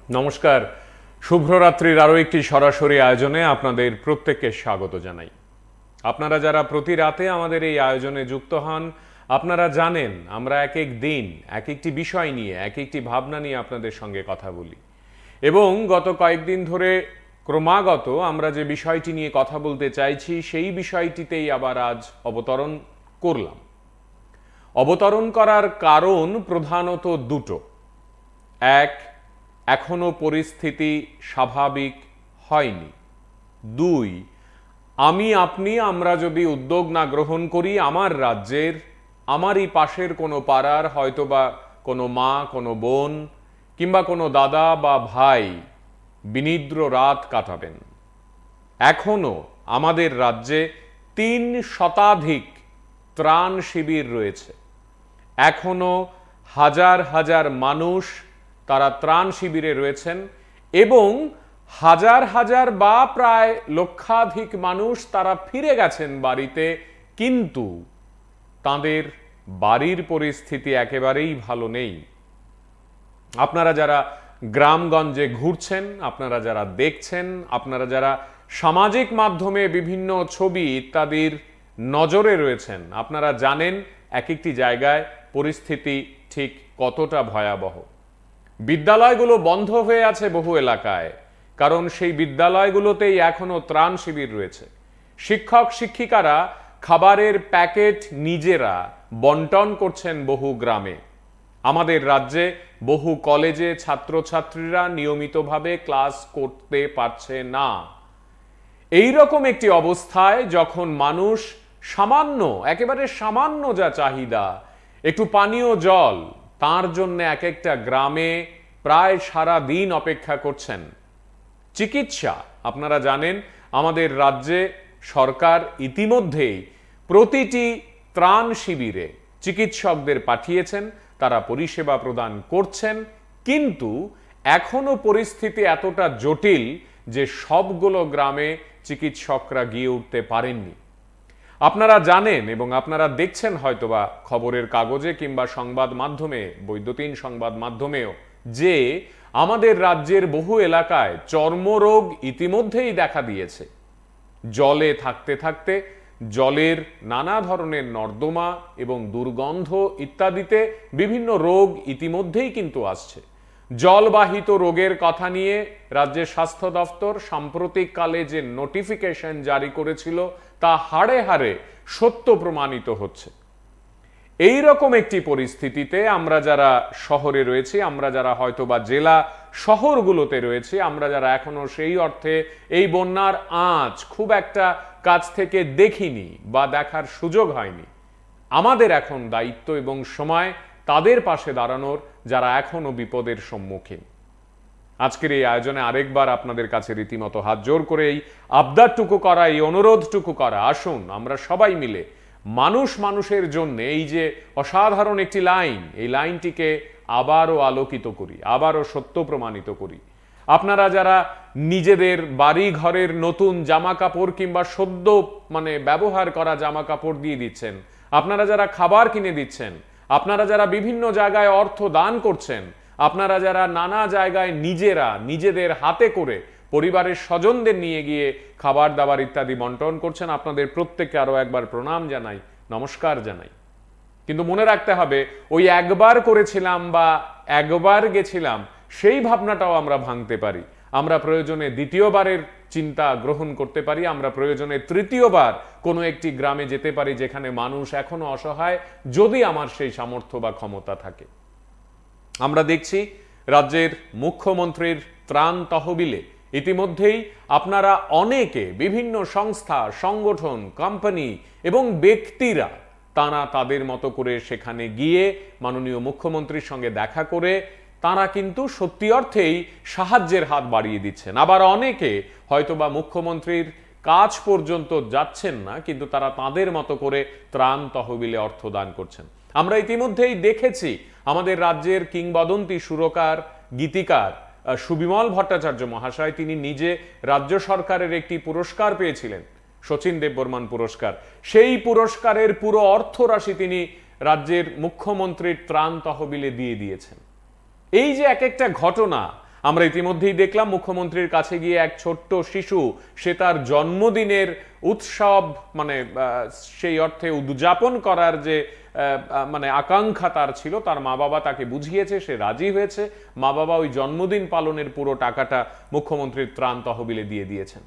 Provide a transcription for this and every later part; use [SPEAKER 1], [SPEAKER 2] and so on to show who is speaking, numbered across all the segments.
[SPEAKER 1] নমস্কার, শুভরাত্রির আরও একটি সরাসরি আয়োজনে আপনাদের প্রত্যেককে স্বাগত জানাই। আপনারা যারা প্রতি রাতে আমাদের এই আয়োজনে যুক্ত হন, আপনারা জানেন আমরা এক এক দিন এক একটি বিষয় নিয়ে এক একটি ভাবনা নিয়ে আপনাদের সঙ্গে কথা বলি এবং গত কয়েকদিন ধরে ক্রমাগত আমরা যে বিষয়টি নিয়ে কথা বলতে চাইছি সেই বিষয়টিতেই আবার আজ অবতরণ করলাম। অবতরণ করার কারণ প্রধানত দুটো। এক, এখনো পরিস্থিতি স্বাভাবিক হয়নি। দুই, আমরা যদি উদ্যোগ না গ্রহণ করি, আমার রাজ্যের আমারই পাশের কোনো পাড়ার হয়তোবা কোনো মা, কোনো বোন কিংবা কোনো দাদা বা ভাই বিনিদ্র রাত কাটাবেন। এখনো আমাদের রাজ্যে ৩ শতাধিক ত্রাণ শিবির রয়েছে। এখনো হাজার হাজার মানুষ তারা ত্রাণ শিবিরে রয়েছেন এবং হাজার হাজার বা প্রায় লক্ষাধিক মানুষ তারা ফিরে গেছেন বাড়িতে, কিন্তু তাদের বাড়ির পরিস্থিতি একেবারেই ভালো নেই। আপনারা যারা গ্রামগঞ্জে ঘুরছেন, আপনারা যারা দেখছেন, আপনারা যারা সামাজিক মাধ্যমে বিভিন্ন ছবি ইত্যাদির নজরে রয়েছেন, আপনারা জানেন এক একটি জায়গায় পরিস্থিতি ঠিক কতটা ভয়াবহ। বিদ্যালয়গুলো বন্ধ হয়ে আছে বহু এলাকায়, কারণ সেই বিদ্যালয়গুলোতেই এখনো ত্রাণ শিবির রয়েছে। শিক্ষক শিক্ষিকারা খাবারের প্যাকেট নিজেরা বন্টন করছেন বহু গ্রামে। আমাদের রাজ্যে বহু কলেজে ছাত্রছাত্রীরা নিয়মিতভাবে ক্লাস করতে পারছে না। এই রকম একটি অবস্থায় যখন মানুষ সামান্য, একেবারে সামান্য যা চাহিদা, একটু পানীয় জল, তার জন্য এক একটা গ্রামে প্রায় সারা দিন অপেক্ষা করছেন। চিকিৎসা, আপনারা জানেন আমাদের রাজ্যে সরকার ইতিমধ্যেই প্রতিটি ত্রাণ শিবিরে চিকিৎসকদের পাঠিয়েছেন, তারা পরিষেবা প্রদান করছেন, কিন্তু এখনো পরিস্থিতি এতটা জটিল যে সবগুলো গ্রামে চিকিৎসকরা গিয়ে উঠতে পারেননি। আপনারা জানেন এবং আপনারা দেখছেন হয়তোবা খবরের কাগজে কিংবা সংবাদ মাধ্যমে, বৈদ্যুতিন সংবাদ মাধ্যমেও, যে আমাদের রাজ্যের বহু এলাকায় চর্মরোগ ইতিমধ্যেই দেখা দিয়েছে। জলে থাকতে থাকতে জলের নানা ধরনের নর্দমা এবং দুর্গন্ধ ইত্যাদিতে বিভিন্ন রোগ ইতিমধ্যেই কিন্তু আসছে। জলবাহিত রোগের কথা নিয়ে রাজ্যের স্বাস্থ্য দপ্তর সাম্প্রতিককালে যে নোটিফিকেশন জারি করেছিল তা হাড়ে হাড়ে সত্য প্রমাণিত হচ্ছে। এই রকম একটি পরিস্থিতিতে আমরা যারা শহরে রয়েছি, আমরা যারা হয়তোবা জেলা শহরগুলোতে রয়েছি, আমরা যারা এখনো সেই অর্থে এই বন্যার আঁচ খুব একটা কাছ থেকে দেখিনি বা দেখার সুযোগ হয়নি, আমাদের এখন দায়িত্ব এবং সময় তাদের পাশে দাঁড়ানোর যারা এখনো বিপদের সম্মুখীন। আজকের এই আয়োজনে আরেকবার আপনাদের কাছে রীতিমতো হাত জোর করে এই আবদারটুকু করা, এই অনুরোধটুকু করা, আসুন আমরা সবাই মিলে মানুষ মানুষের জন্য এই যে অসাধারণ একটি লাইন, এই লাইনটিকে আবারও আলোকিত করি, আবারও সত্য প্রমাণিত করি। আপনারা যারা নিজেদের বাড়ি ঘরের নতুন জামা কাপড় কিংবা সদ্য ব্যবহার করা জামা কাপড় দিয়ে দিচ্ছেন, আপনারা যারা খাবার কিনে দিচ্ছেন, আপনারা যারা বিভিন্ন জায়গায় অর্থ দান করছেন, আপনারা যারা নানা জায়গায় নিজেরা নিজেদের হাতে করে পরিবারের স্বজনদের নিয়ে গিয়ে খাবার দাবার ইত্যাদি বন্টন করছেন, আপনাদের প্রত্যেককে আরো একবার প্রণাম জানাই, নমস্কার জানাই। কিন্তু মনে রাখতে হবে, ওই একবার করেছিলাম বা একবার গেছিলাম সেই ভাবনাটাও আমরা ভাঙতে পারি। আমরা প্রয়োজনে দ্বিতীয়বারের চিন্তা গ্রহণ করতে পারি, আমরা প্রয়োজনে তৃতীয়বার কোনো একটি গ্রামে যেতে পারি যেখানে মানুষ এখনো অসহায়, যদি আমার সেই সামর্থ্য বা ক্ষমতা থাকে। আমরা দেখছি রাজ্যের মুখ্যমন্ত্রীর ত্রাণ তহবিলে ইতিমধ্যেই আপনারা অনেকে, বিভিন্ন সংস্থা, সংগঠন, কোম্পানি এবং ব্যক্তিরা তারা তাদের মতো করে সেখানে গিয়ে মাননীয় মুখ্যমন্ত্রীর সঙ্গে দেখা করে তারা কিন্তু সত্যি অর্থেই সাহায্যের হাত বাড়িয়ে দিচ্ছেন। আবার অনেকে হয়তোবা মুখ্যমন্ত্রীর কাজ পর্যন্ত যাচ্ছেন না, কিন্তু তারা তাদের মতো করে ত্রাণ তহবিলে অর্থ দান করছেন। আমরা ইতিমধ্যেই দেখেছি আমাদের রাজ্যের কিংবদন্তি সুরকার, গীতিকার সুবিমল ভট্টাচার্য মহাশয়, তিনি নিজে রাজ্য সরকারের একটি পুরস্কার পেয়েছিলেন, শচীন দেববর্মন পুরস্কার। সেই পুরস্কারের পুরো অর্থ রাশি তিনি রাজ্যের মুখ্যমন্ত্রীর ত্রাণ তহবিলে দিয়ে দিয়েছেন। এই যে এক একটা ঘটনা, আমরা ইতিমধ্যেই দেখলাম মুখ্যমন্ত্রীর কাছে গিয়ে এক ছোট্ট শিশু সে তার জন্মদিনের উৎসব মানে সেই অর্থে উদযাপন করার যে মানে আকাঙ্ক্ষা তার ছিল, তার মা বাবা তাকে বুঝিয়েছে, সে রাজি হয়েছে। মা বাবা ওই জন্মদিন পালনের পুরো টাকাটা মুখ্যমন্ত্রীর ত্রাণ তহবিলে দিয়ে দিয়েছেন।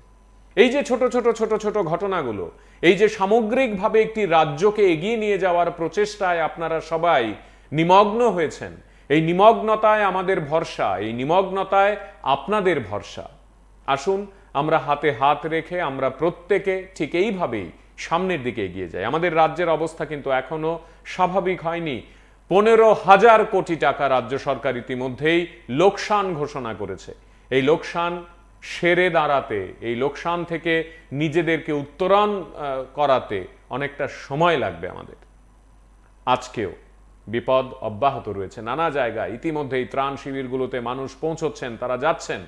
[SPEAKER 1] এই যে ছোট ছোট ছোট ছোট ঘটনাগুলো, এই যে সামগ্রিকভাবে একটি রাজ্যকে এগিয়ে নিয়ে যাওয়ার প্রচেষ্টায় আপনারা সবাই নিমগ্ন হয়েছেন, এই নিমগ্নতায় আমাদের ভরসা, এই নিমগ্নতায় আপনাদের ভরসা। আসুন আমরা হাতে হাত রেখে আমরা প্রত্যেকে ঠিক এইভাবেই সামনের দিকে এগিয়ে যাই। আমাদের রাজ্যের অবস্থা কিন্তু এখনো স্বাভাবিক হয়নি। 15,000 কোটি টাকা রাজ্য সরকার ইতিমধ্যেই লোকসান ঘোষণা করেছে। এই লোকসান সেরে দাঁড়াতে, এই লোকসান থেকে নিজেদেরকে উত্তরণ করাতে অনেকটা সময় লাগবে আমাদের। আজকেও বিপদ অব্যাহত রয়েছে নানা জায়গায়। ইতিমধ্যেই ত্রাণ শিবিরগুলোতে মানুষ পৌঁছচ্ছেন, তারা যাচ্ছেন।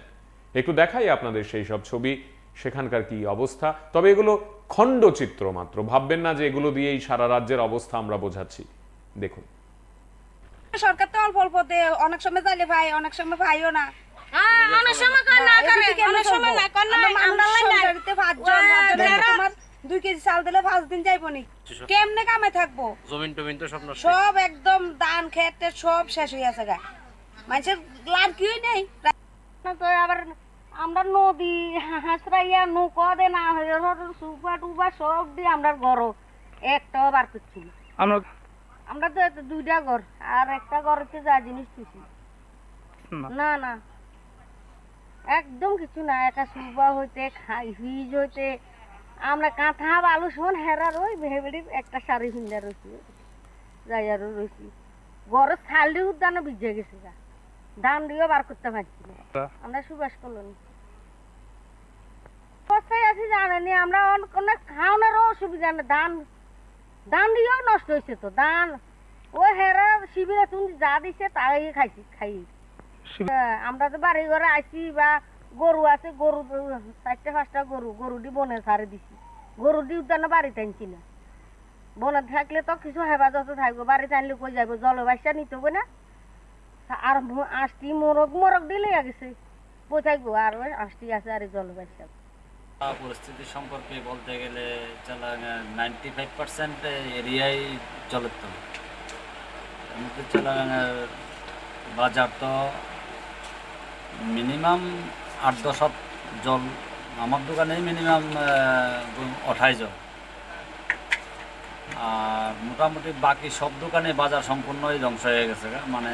[SPEAKER 1] একটু দেখাই আপনাদের সেই সব ছবি, সেখানকার কি অবস্থা। তবে এগুলো খণ্ডচিত্র মাত্র, ভাববেন না যে এগুলো দিয়েই সারা রাজ্যের অবস্থা আমরা বোঝাচ্ছি। দেখুন,
[SPEAKER 2] সরকার তো অল্প অল্প দেয়, অনেক সময় চাইলে ভাই, অনেক সময় ভাইও না।
[SPEAKER 3] অনেক সময় না করে, অনেক সময় না করে,
[SPEAKER 2] তোমার 2 কেজি চাল দিলে 5 দিন যাইবো নি, কেমনে কামে থাকবো?
[SPEAKER 4] জমিন টমিন তো সব নষ্ট,
[SPEAKER 2] সব একদম ধান খেতে সব শেষ হয়ে আছে গা, মানুষের লাভ কি নেই।
[SPEAKER 3] তো আবার আমরা নদী হাঁসরাইয়া নৌকা দে না হয়ে সুপা টুপা সব দিয়ে আমরা ঘর একটাও বার করছি না। আমরা তো 2টা ঘর আর একটা ঘরেতে যা জিনিস খুশি না না একদম কিছু না। একটা সুপা হইতে হিজ হইতে আমরা কাঁথা বালু শোন হেরার ওই ভেবেড়ি একটা শাড়ি হিন্দা রয়েছি যাই আরো রয়েছি। ঘরের ছাল উদ্যানও ভিজে গেছে যা, ধান দিয়েও বার করতে পারছি না। আমরা সুবাস কলোনি অবস্থায় আছি জানেনি, আমরা অনেক খাওয়ানোরও অসুবিধা নেই। ধান দিয়েও নষ্ট হয়েছে তো ধান, ওই হেরা শিবিরে তুমি যা দিছে তাই খাই। আমরা তো বাড়ি ঘরে আইছি বা গরু আছে, গরু 4-5টা গরু দি বনে ছাড়ে দিছি। গরু দি উদ্যানে বাড়িতে আনছি না, বনে থাকলে তো কিছু হেফাজত থাকবো, বাড়িতে আনলে কই যাবো, জলবাসা নিতে হবে না। আর 8টি মোরগ দিলে গেছে বোঝাইবো, আর ওই 8টি আছে আর জলবাসা।
[SPEAKER 4] পরিস্থিতি সম্পর্কে বলতে গেলে 95% এরিয়াই জলোত্তম। এর মধ্যে চালাঙ্গার বাজার তো মিনিমাম 8-10 হাত জল, আমার দোকানে মিনিমাম 28 জল। আর মোটামুটি বাকি সব দোকানে বাজার সম্পূর্ণই ধ্বংস হয়ে গেছে। মানে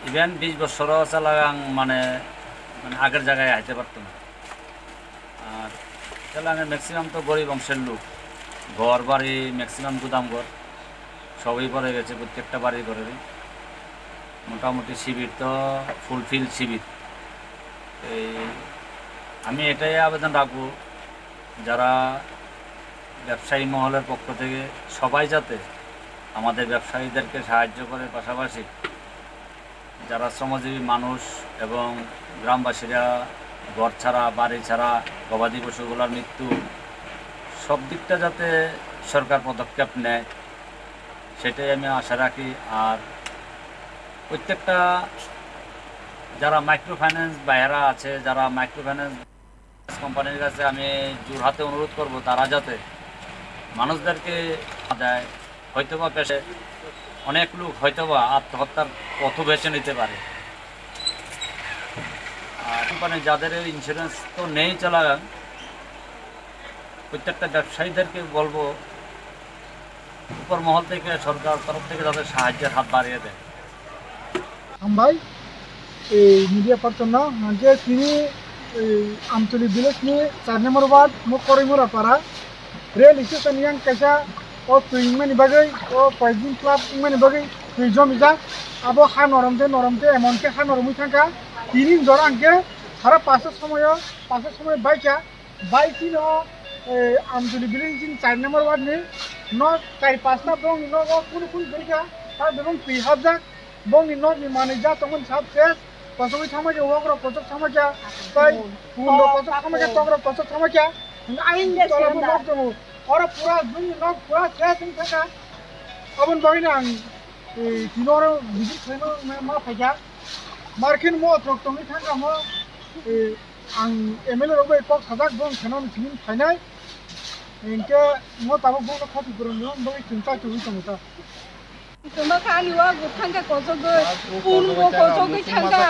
[SPEAKER 4] ইভেন 20 বছরও চালাগাং মানে আগের জায়গায় আইতে পারতো না। আর চালাগাঙের ম্যাক্সিমাম তো গরিব অংশের লোক, ঘর বাড়ি ম্যাক্সিমাম গুদাম ঘর সবই পড়ে গেছে, প্রত্যেকটা বাড়ি ঘরেরই। মোটামুটি শিবির তো ফুলফিল শিবির। আমি এটাই আবেদন রাখবো, যারা ব্যবসায়ী মহলের পক্ষ থেকে সবাই যাতে আমাদের ব্যবসায়ীদেরকে সাহায্য করে, পাশাপাশি যারা শ্রমজীবী মানুষ এবং গ্রামবাসীরা ঘর ছাড়া, বাড়ি ছাড়া, গবাদি পশুগুলোর মৃত্যু, সব দিকটা যাতে সরকার পদক্ষেপ নেয় সেটাই আমি আশা রাখি। আর প্রত্যেকটা যারা মাইক্রো ফাইন্যান্স ভাইয়েরা আছে, যারা মাইক্রো ফাইন্যান্স কোম্পানির কাছে আমি জোরহাতে অনুরোধ করব, তারা যাতে মানুষদেরকে দেয়। হয়তোবা পেশে অনেক লোক হয়তোবা আত্মহত্যার পথ বেছে নিতে পারে। আর কোম্পানি যাদের ইন্স্যুরেন্স তো নেই চালাগান, প্রত্যেকটা ব্যবসায়ীদেরকে বলবো উপর মহল থেকে, সরকার তরফ থেকে তাদের সাহায্যের হাত বাড়িয়ে দেয়।
[SPEAKER 5] ভাই এই মিডিয়া পার্টন যে তিনি Amtali village ni 4 number word মুকরিমুরা পাড়া rail station yang kaisa o tuingmani bagai o poison club ingmani bagai tuijon bija abo hanoromte emonke hanoromui thangka tinin jor angke সারা 5 সময় বাইকি no Amtali village 4 number ward ni no 4-5টা বং no কোন গরিকা তার এবং পিহাবজা bong ni not ni manager tongon sab ses pasoi thamaja wogro kosok thamaja tai pundo kosok thamaja togro kosok thamaja ain tola bu nok tongo ora pura dun nok pura ses in thaka abon bagina ang tinoro biji kheno ma phaja মার্কিন মো ট্রকটমি থাকা মো आं MLA रबो एक साजाक दं खेनाव मिथिं फायनाय इनके मो ताबो बुंनो खाति बुरनो बै चिंता चुबि तंगता
[SPEAKER 6] तुम्हा खानिवा गुथांगा कोजोगै पुनमो कोजोगै थांगा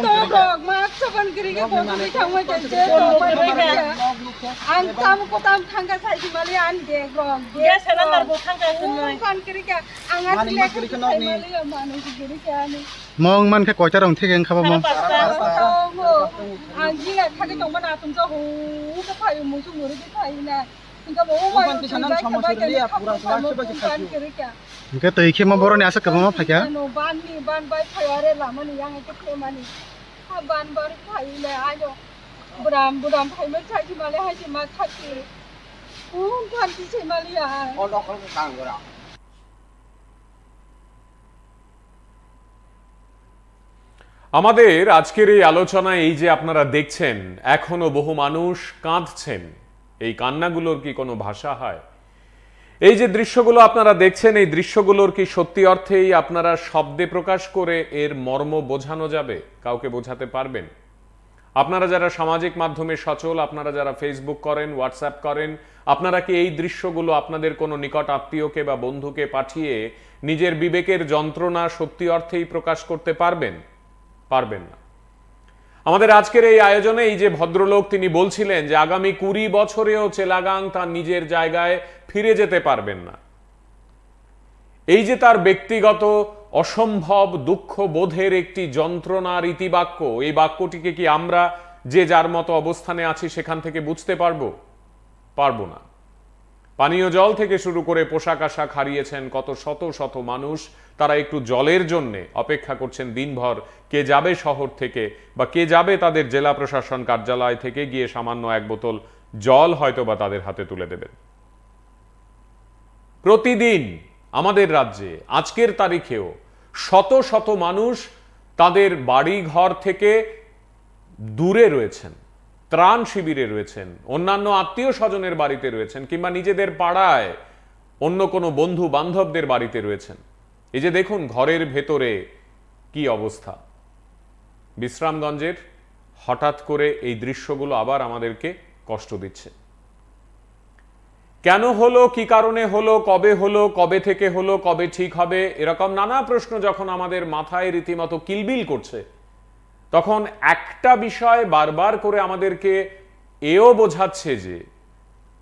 [SPEAKER 6] तो रग मा सबन गिरिगे कोजोगै थांमा जेजे आं ताम को ताम थांगा साइदि माले आन दे रग दे सेनार गुथांगा खान गिरिगे आं आथिले माले माने गिरिगे आनि
[SPEAKER 7] mong man ke koitar ong thek eng khaba mong
[SPEAKER 6] आं जिला थागे दंबा ना तुमजा हो के फाय मुसु मुरि के फाय ना इनका बहु माय सानन समस्या पूरा क्लास के Khan गिरिगे
[SPEAKER 7] ke tei ke ma boroni asa ke ma phakya
[SPEAKER 6] no ban bai phayare lamani yang ke themani ha ban bar phaile ajo budam phaime chaji male ha ma thaki kan ti se mali ya o dokol ke kang gora
[SPEAKER 1] আমাদের আজকের এই আলোচনায় এই যে আপনারা দেখছেন এখনো বহু মানুষ কাঁদছেন, এই কান্নাগুলোর কি কোনো ভাষা হয়? এই যে দৃশ্যগুলো আপনারা দেখছেন, এই দৃশ্যগুলোর কি সত্যি অর্থেই আপনারা শব্দে প্রকাশ করে এর মর্ম বোঝানো যাবে? কাউকে বোঝাতে পারবেন? আপনারা যারা সামাজিক মাধ্যমে সচল, আপনারা যারা ফেসবুক করেন, হোয়াটসঅ্যাপ করেন, আপনারা কি এই দৃশ্যগুলো আপনাদের কোনো নিকট আত্মীয়কে বা বন্ধুকে পাঠিয়ে নিজের বিবেকের যন্ত্রণা সত্যি অর্থেই প্রকাশ করতে পারবেন? পারবেন না। আমাদের আজকের এই আয়োজনে এই যে ভদ্রলোক তিনি বলছিলেন যে আগামী 20 বছরেও চেলাগাং তার নিজের জায়গায় ফিরে যেতে পারবেন না, এই যে তার ব্যক্তিগত অসম্ভব দুঃখ বোধের একটি যন্ত্রণার ইতিবাক্য, এই বাক্যটিকে কি আমরা যে যার মতো অবস্থানে আছি সেখান থেকে বুঝতে পারবো? পারবো না। পানীয় জল থেকে শুরু করে পোশাক আশাক হারিয়েছেন কত শত শত মানুষ, তারা একটু জলের জন্য অপেক্ষা করছেন দিনভর। কে যাবে শহর থেকে বা কে যাবে তাদের জেলা প্রশাসন কার্যালয় থেকে গিয়ে সামান্য এক বোতল জল হয়তো বা তাদের হাতে তুলে দেবেন। প্রতিদিন আমাদের রাজ্যে আজকের তারিখেও শত শত মানুষ তাদের বাড়ি ঘর থেকে দূরে রয়েছেন, ত্রাণ শিবিরে রয়েছেন, অন্যান্য আত্মীয় স্বজনের বাড়িতে রয়েছেন, কিংবা নিজেদের পাড়ায় অন্য কোনো বন্ধু বান্ধবদের বাড়িতে রয়েছেন। এই যে দেখুন ঘরের ভেতরে কি অবস্থা। বিশ্রামগঞ্জের হঠাৎ করে এই দৃশ্যগুলো আবার আমাদেরকে কষ্ট দিচ্ছে। কেন হলো, কি কারণে হলো, কবে থেকে হলো, কবে ঠিক হবে, এরকম নানা প্রশ্ন যখন আমাদের মাথায় রীতিমতো কিলবিল করছে, তখন একটা বিষয় বারবার করে আমাদেরকে এও বোঝাচ্ছে যে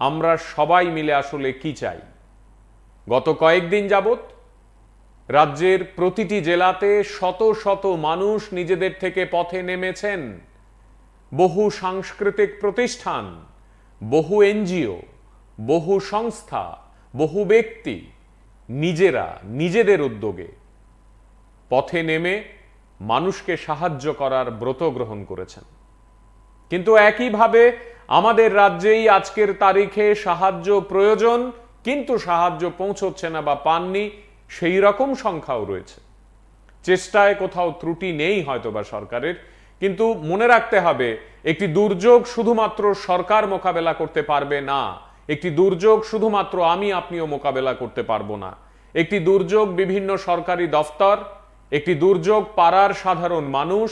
[SPEAKER 1] আমরা সবাই মিলে আসলে কি চাই। গত কয়েকদিন যাবত রাজ্যের প্রতিটি জেলাতে শত শত মানুষ নিজেদের থেকে পথে নেমেছেন। বহু সাংস্কৃতিক প্রতিষ্ঠান, বহু এনজিও, বহু সংস্থা, বহু ব্যক্তি নিজেরা নিজেদের উদ্যোগে পথে নেমে মানুষকে সাহায্য করার ব্রত গ্রহণ করেছেন। কিন্তু একইভাবে আমাদের রাজ্যেই আজকের তারিখে সাহায্য প্রয়োজন, কিন্তু সাহায্য পৌঁছচ্ছে না বা পাননি সেই রকম সংখ্যাও রয়েছে। চেষ্টায় কোথাও ত্রুটি নেই হয়তো বা সরকারের, কিন্তু মনে রাখতে হবে একটি দুর্যোগ শুধুমাত্র সরকার মোকাবেলা করতে পারবে না, একটি দুর্যোগ শুধুমাত্র আমি আপনিও মোকাবেলা করতে পারবো না। একটি দুর্যোগ বিভিন্ন সরকারি দফতর, একটি দুর্যোগ পাড়ার সাধারণ মানুষ,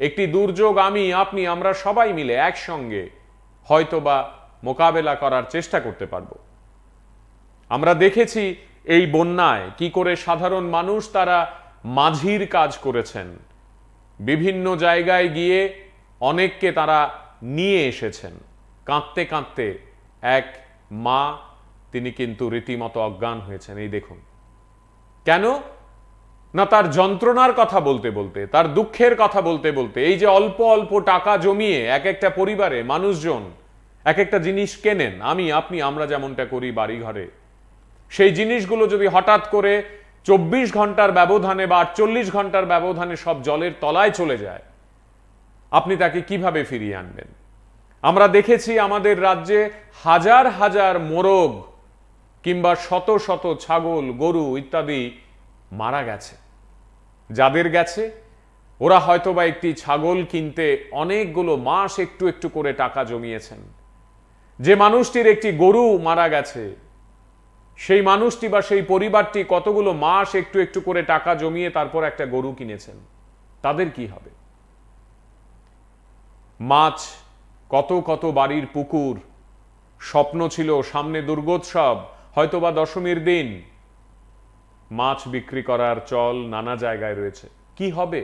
[SPEAKER 1] একটি দুর্যোগ আমি আপনি আমরা সবাই মিলে একসঙ্গে হয়তোবা মোকাবেলা করার চেষ্টা করতে পারবো। আমরা দেখেছি এই বন্যায় কি করে সাধারণ মানুষ তারা মাঝির কাজ করেছেন, বিভিন্ন জায়গায় গিয়ে অনেককে তারা নিয়ে এসেছেন। কাঁদতে কাঁদতে এক মা তিনি কিন্তু রীতিমতো অজ্ঞান হয়েছেন। এই দেখুন, কেন না তার যন্ত্রণার কথা বলতে বলতে, তার দুঃখের কথা বলতে বলতে, এই যে অল্প অল্প টাকা জমিয়ে এক একটা পরিবারে মানুষজন এক একটা জিনিস কেনেন, আমি আপনি আমরা যেমনটা করি বাড়ি ঘরে, সেই জিনিসগুলো যদি হঠাৎ করে 24 ঘন্টার ব্যবধানে বা 48 ঘন্টার ব্যবধানে সব জলের তলায় চলে যায়, আপনি তাকে কিভাবে ফিরিয়ে আনবেন? আমরা দেখেছি আমাদের রাজ্যে হাজার হাজার মোরগ কিংবা শত শত ছাগল, গরু ইত্যাদি মারা গেছে। যাদের গেছে ওরা হয়তোবা একটি ছাগল কিনতে অনেকগুলো মাস একটু একটু করে টাকা জমিয়েছেন। যে মানুষটির একটি গরু মারা গেছে, সেই মানুষটি বা সেই পরিবারটি কতগুলো মাস একটু একটু করে টাকা জমিয়ে তারপর একটা গরু কিনেছেন। তাদের কি হবে? মাছ, কত কত বাড়ির পুকুর, স্বপ্ন ছিল সামনে দুর্গোৎসব, হয়তোবা দশমীর দিন, মাছ বিক্রি করার চল নানা জায়গায় রয়েছে। কি হবে?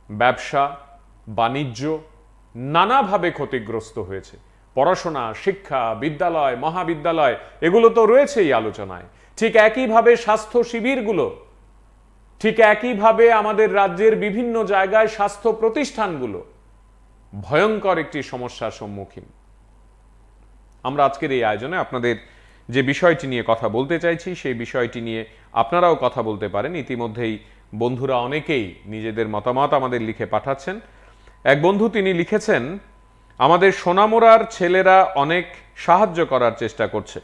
[SPEAKER 1] ব্যবসা বাণিজ্য নানাভাবে ক্ষতিগ্রস্ত হয়েছে। পড়াশোনা, শিক্ষা, বিদ্যালয়, মহাবিদ্যালয় এগুলো তো রয়েছেই আলোচনায়। ঠিক একইভাবে স্বাস্থ্য শিবিরগুলো, ঠিক একইভাবে আমাদের রাজ্যের বিভিন্ন জায়গায় স্বাস্থ্য প্রতিষ্ঠানগুলো ভয়ঙ্কর একটি সমস্যার সম্মুখীন। আমরা আজকের এই আয়োজনে আপনাদের যে বিষয়টি নিয়ে কথা বলতে চাইছি সেই বিষয়টি নিয়ে আপনারাও কথা বলতে পারেন। ইতিমধ্যেই বন্ধুরা অনেকেই নিজেদের মতামত আমাদের লিখে পাঠাচ্ছেন। এক বন্ধু তিনি লিখেছেন, আমাদের সোনামুড়ার ছেলেরা অনেক সাহায্য করার চেষ্টা করছে।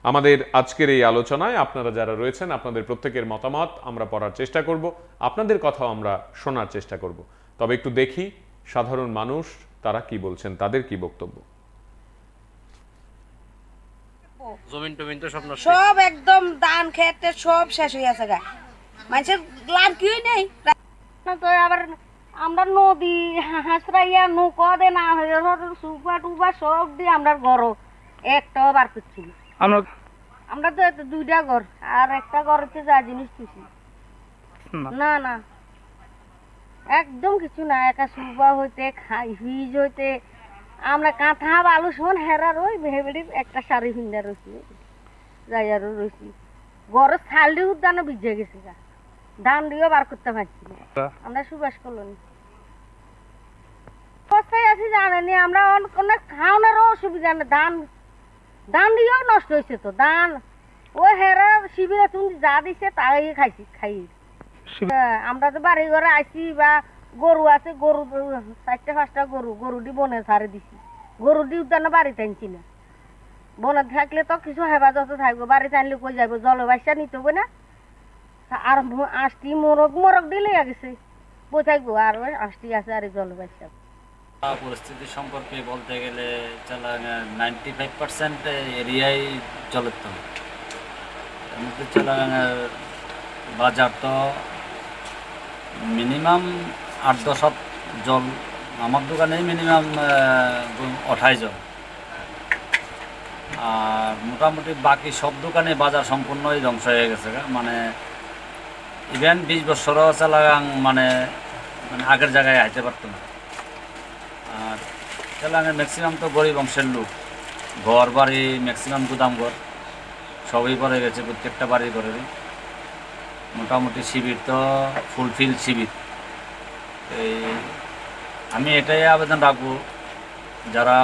[SPEAKER 1] আমাদের আজকের এই আলোচনায় আপনারা যারা রয়েছেন আপনাদের প্রত্যেকের মতামত আমরা পড়ার চেষ্টা করব, আপনাদের কথাও আমরা শোনার চেষ্টা করব। তবে একটু দেখি সাধারণ মানুষ তারা কি বলছেন, তাদের কি বক্তব্য।
[SPEAKER 8] জমিন টমিন তো
[SPEAKER 2] সব একদম ধান খেতে সব শেষ হয়ে আছে গা, মানুষের লাভ কি নেই।
[SPEAKER 3] তো আবার আমরা নদী হাঁসরাইয়া নৌকা দে না হয়ে সুপা টুপা সব দিয়ে আমরা ঘর একটাও বার করছি না। আমরা তো দুইটা ঘর, আর একটা ঘর হচ্ছে যা জিনিস কিছু না না একদম কিছু না। একা সুপা হইতে হিজ হইতে আমরা কাঁথা বালু শোন হেরার ওই ভেবেড়ির একটা শাড়ি হিন্দা রয়েছি যাই আরো রয়েছি। ঘরের ছাল উদ্যানও ভিজে গেছে গা, ধান দিয়েও বার করতে পারছি না। আমরা সুবাস কলোনি অবস্থায় আছি জানেনি, আমরা অনেক খাওয়ানোরও অসুবিধা নেই। ধান দিয়েও নষ্ট হয়েছে তো ধান, ওই হেরা শিবিরে তুমি যা দিছে তাই খাইছি খাই। আমরা তো বাড়ি ঘরে আইছি বা গরু আছে, গরু 4-5টা গরু দি বনে ছাড়ে দিছি। গরু দি উদ্যানে বাড়িতে আনছি না, বনে থাকলে তো কিছু হেফাজত থাকবো, বাড়িতে আনলে কই যাবো, জলবাসা নিতে হবে না। আর আষ্টি মোরগ দিলে গেছে বই থাকবো, আর ওই আষ্টি আছে আর জলবাসা।
[SPEAKER 4] পরিস্থিতি সম্পর্কে বলতে গেলে 95% এরিয়াই জলের তলে। এর মধ্যে বাজার তো মিনিমাম 8-10 হাত জল, আমার দোকানে মিনিমাম 28 জল। আর মোটামুটি বাকি সব দোকানে বাজার সম্পূর্ণই ধ্বংস হয়ে গেছে। মানে ইভেন 20 বছরও চালাগাং মানে আগের জায়গায় আইতে পারতো না। আর চালাঙের ম্যাক্সিমাম তো গরিব অংশের লোক, ঘর বাড়ি ম্যাক্সিমাম গুদাম ঘর সবই পড়ে গেছে, প্রত্যেকটা বাড়ি ঘরেরই। মোটামুটি শিবির তো ফুলফিল শিবির। আমি এটাই আবেদন রাখবো, যারা